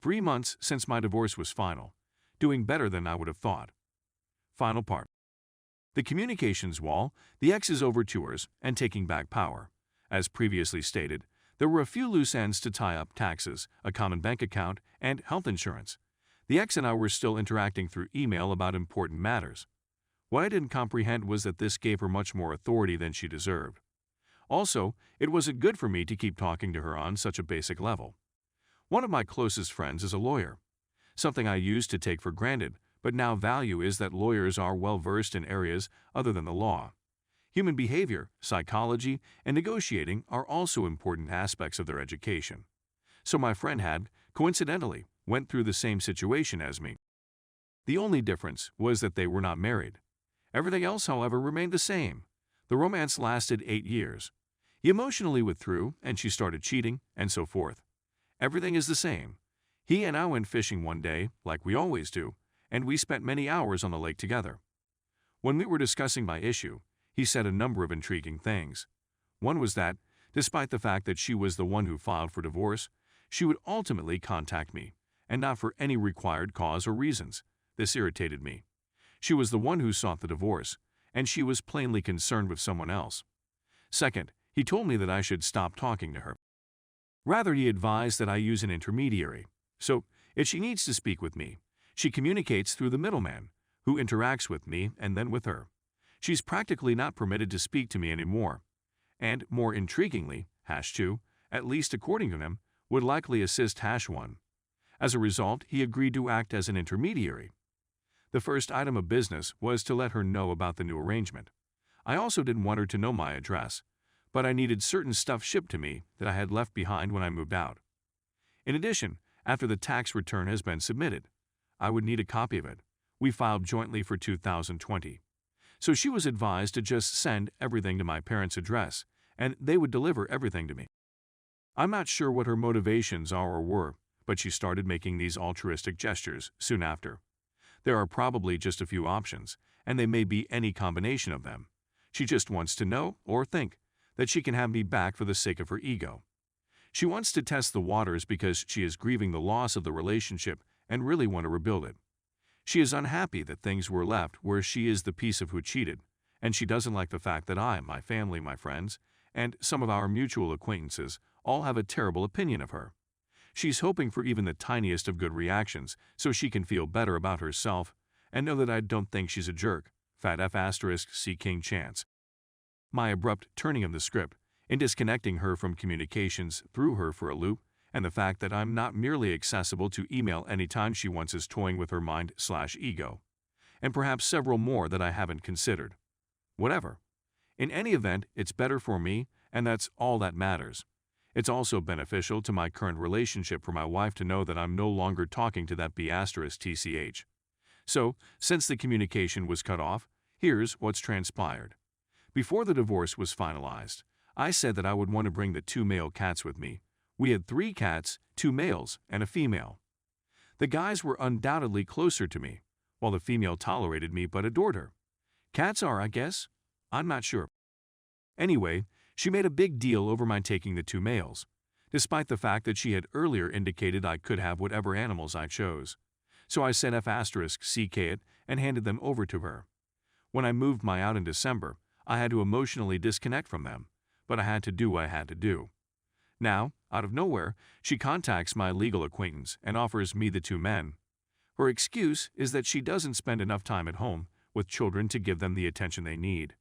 3 months since my divorce was final, doing better than I would have thought. Final part. The communications wall, the ex's overtures, and taking back power. As previously stated, there were a few loose ends to tie up: taxes, a common bank account, and health insurance. The ex and I were still interacting through email about important matters. What I didn't comprehend was that this gave her much more authority than she deserved. Also, it wasn't good for me to keep talking to her on such a basic level. One of my closest friends is a lawyer. Something I used to take for granted, but now value, is that lawyers are well versed in areas other than the law. Human behavior, psychology, and negotiating are also important aspects of their education. So my friend had, coincidentally, went through the same situation as me. The only difference was that they were not married. Everything else, however, remained the same. The romance lasted 8 years. He emotionally withdrew, and she started cheating, and so forth. Everything is the same. He and I went fishing one day, like we always do, and we spent many hours on the lake together. When we were discussing my issue, he said a number of intriguing things. One was that, despite the fact that she was the one who filed for divorce, she would ultimately contact me, and not for any required cause or reasons. This irritated me. She was the one who sought the divorce, and she was plainly concerned with someone else. Second, he told me that I should stop talking to her. Rather, he advised that I use an intermediary. So, if she needs to speak with me, she communicates through the middleman, who interacts with me and then with her. She's practically not permitted to speak to me anymore. And, more intriguingly, #2, at least according to him, would likely assist #1. As a result, he agreed to act as an intermediary. The first item of business was to let her know about the new arrangement. I also didn't want her to know my address, but I needed certain stuff shipped to me that I had left behind when I moved out. In addition, after the tax return has been submitted, I would need a copy of it. We filed jointly for 2020. So she was advised to just send everything to my parents' address, and they would deliver everything to me. I'm not sure what her motivations are or were, but she started making these altruistic gestures soon after. There are probably just a few options, and they may be any combination of them. She just wants to know, or think, that she can have me back for the sake of her ego. She wants to test the waters because she is grieving the loss of the relationship and really want to rebuild it. She is unhappy that things were left where she is the piece of who cheated, and she doesn't like the fact that I, my family, my friends, and some of our mutual acquaintances all have a terrible opinion of her. She's hoping for even the tiniest of good reactions so she can feel better about herself and know that I don't think she's a jerk. Fat F*** King chance. My abrupt turning of the script in disconnecting her from communications threw her for a loop, and the fact that I'm not merely accessible to email anytime she wants is toying with her mind/ego, and perhaps several more that I haven't considered. Whatever. In any event, it's better for me, and that's all that matters. It's also beneficial to my current relationship for my wife to know that I'm no longer talking to that B***tch. So, since the communication was cut off, here's what's transpired. Before the divorce was finalized, I said that I would want to bring the 2 male cats with me. We had 3 cats, 2 males, and a female. The guys were undoubtedly closer to me, while the female tolerated me but adored her. Cats are, I guess? I'm not sure. Anyway, she made a big deal over my taking the 2 males, despite the fact that she had earlier indicated I could have whatever animals I chose. So I sent F***ck it and handed them over to her. When I moved my out in December, I had to emotionally disconnect from them, but I had to do what I had to do. Now, out of nowhere, she contacts my legal acquaintance and offers me the 2 men. Her excuse is that she doesn't spend enough time at home with children to give them the attention they need.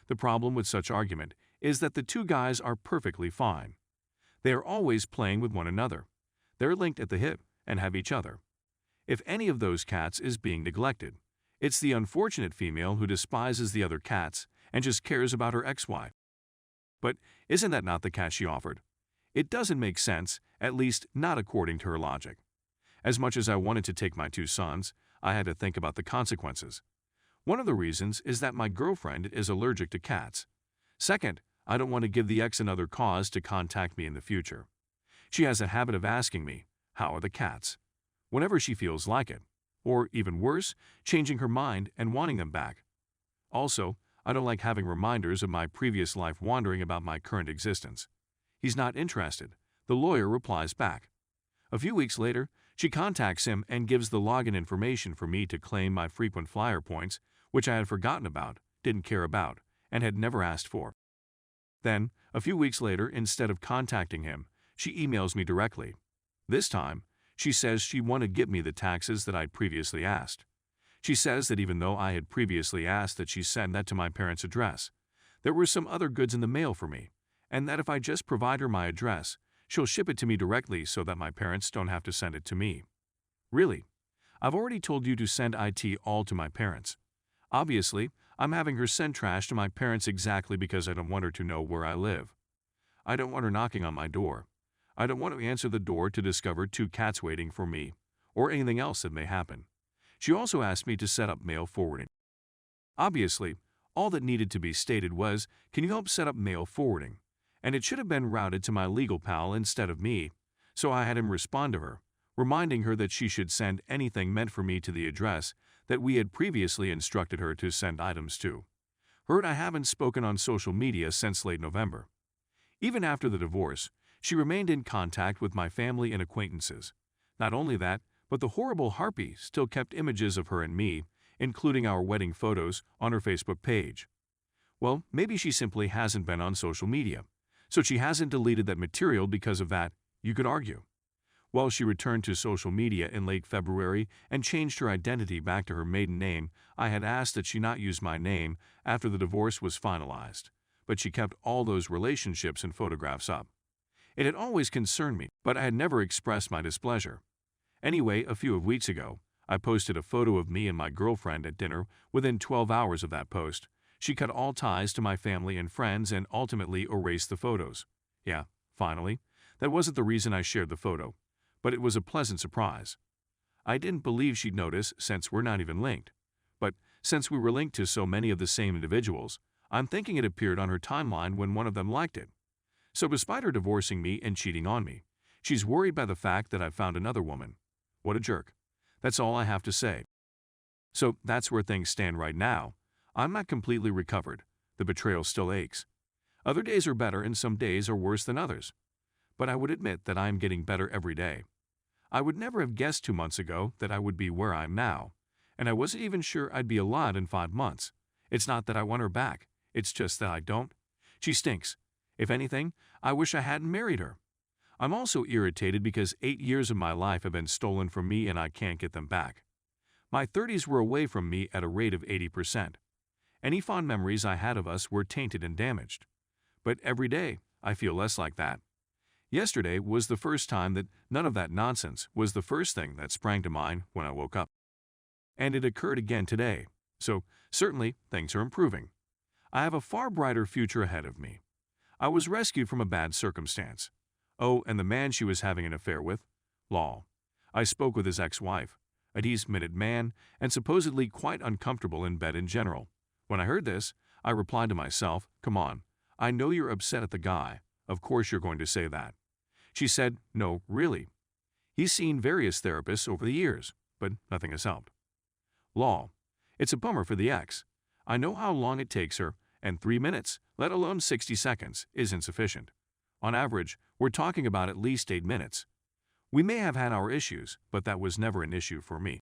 The problem with such argument is that the 2 guys are perfectly fine. They are always playing with one another. They're linked at the hip and have each other. If any of those cats is being neglected, it's the unfortunate female who despises the other cats and just cares about her ex-wife. But isn't that not the cat she offered? It doesn't make sense, at least not according to her logic. As much as I wanted to take my 2 sons, I had to think about the consequences. One of the reasons is that my girlfriend is allergic to cats. Second, I don't want to give the ex another cause to contact me in the future. She has a habit of asking me, "How are the cats?" whenever she feels like it, or even worse, changing her mind and wanting them back. Also, I don't like having reminders of my previous life wandering about my current existence. He's not interested. The lawyer replies back. A few weeks later, She contacts him and gives the login information for me to claim my frequent flyer points, which I had forgotten about, didn't care about, and had never asked for. Then, a few weeks later, instead of contacting him, she emails me directly. This time, she says she wanted to give me the taxes that I'd previously asked. She says that even though I had previously asked that she send that to my parents' address, there were some other goods in the mail for me, and that if I just provide her my address, she'll ship it to me directly so that my parents don't have to send it to me. Really? I've already told you to send IT all to my parents. Obviously, I'm having her send trash to my parents exactly because I don't want her to know where I live. I don't want her knocking on my door. I don't want to answer the door to discover 2 cats waiting for me, or anything else that may happen. She also asked me to set up mail forwarding. Obviously, all that needed to be stated was, "Can you help set up mail forwarding?" And it should have been routed to my legal pal instead of me, so I had him respond to her, reminding her that she should send anything meant for me to the address that we had previously instructed her to send items to. Her and I haven't spoken on social media since late November. Even after the divorce, she remained in contact with my family and acquaintances. Not only that, but the horrible harpy still kept images of her and me, including our wedding photos, on her Facebook page. Well, maybe she simply hasn't been on social media, so she hasn't deleted that material because of that, you could argue. Well, she returned to social media in late February and changed her identity back to her maiden name. I had asked that she not use my name after the divorce was finalized, but she kept all those relationships and photographs up. It had always concerned me, but I had never expressed my displeasure. Anyway, a few weeks ago, I posted a photo of me and my girlfriend at dinner. Within 12 hours of that post, she cut all ties to my family and friends and ultimately erased the photos. Yeah, finally, that wasn't the reason I shared the photo, but it was a pleasant surprise. I didn't believe she'd notice since we're not even linked. But since we were linked to so many of the same individuals, I'm thinking it appeared on her timeline when one of them liked it. So despite her divorcing me and cheating on me, she's worried by the fact that I've found another woman. What a jerk. That's all I have to say. So that's where things stand right now. I'm not completely recovered. The betrayal still aches. Other days are better and some days are worse than others. But I would admit that I am getting better every day. I would never have guessed 2 months ago that I would be where I am now, and I wasn't even sure I'd be alive in 5 months. It's not that I want her back, it's just that I don't. She stinks. If anything, I wish I hadn't married her. I'm also irritated because 8 years of my life have been stolen from me and I can't get them back. My 30s were away from me at a rate of 80%. Any fond memories I had of us were tainted and damaged. But every day, I feel less like that. Yesterday was the first time that none of that nonsense was the first thing that sprang to mind when I woke up. And it occurred again today, so certainly things are improving. I have a far brighter future ahead of me. I was rescued from a bad circumstance. Oh, and the man she was having an affair with? Lol. I spoke with his ex-wife, a decent man, and supposedly quite uncomfortable in bed in general. When I heard this, I replied to myself, come on, I know you're upset at the guy. Of course you're going to say that. She said, no, really. He's seen various therapists over the years, but nothing has helped. Lol. It's a bummer for the ex. I know how long it takes her, and 3 minutes, let alone 60 seconds, is insufficient. On average, we're talking about at least 8 minutes. We may have had our issues, but that was never an issue for me.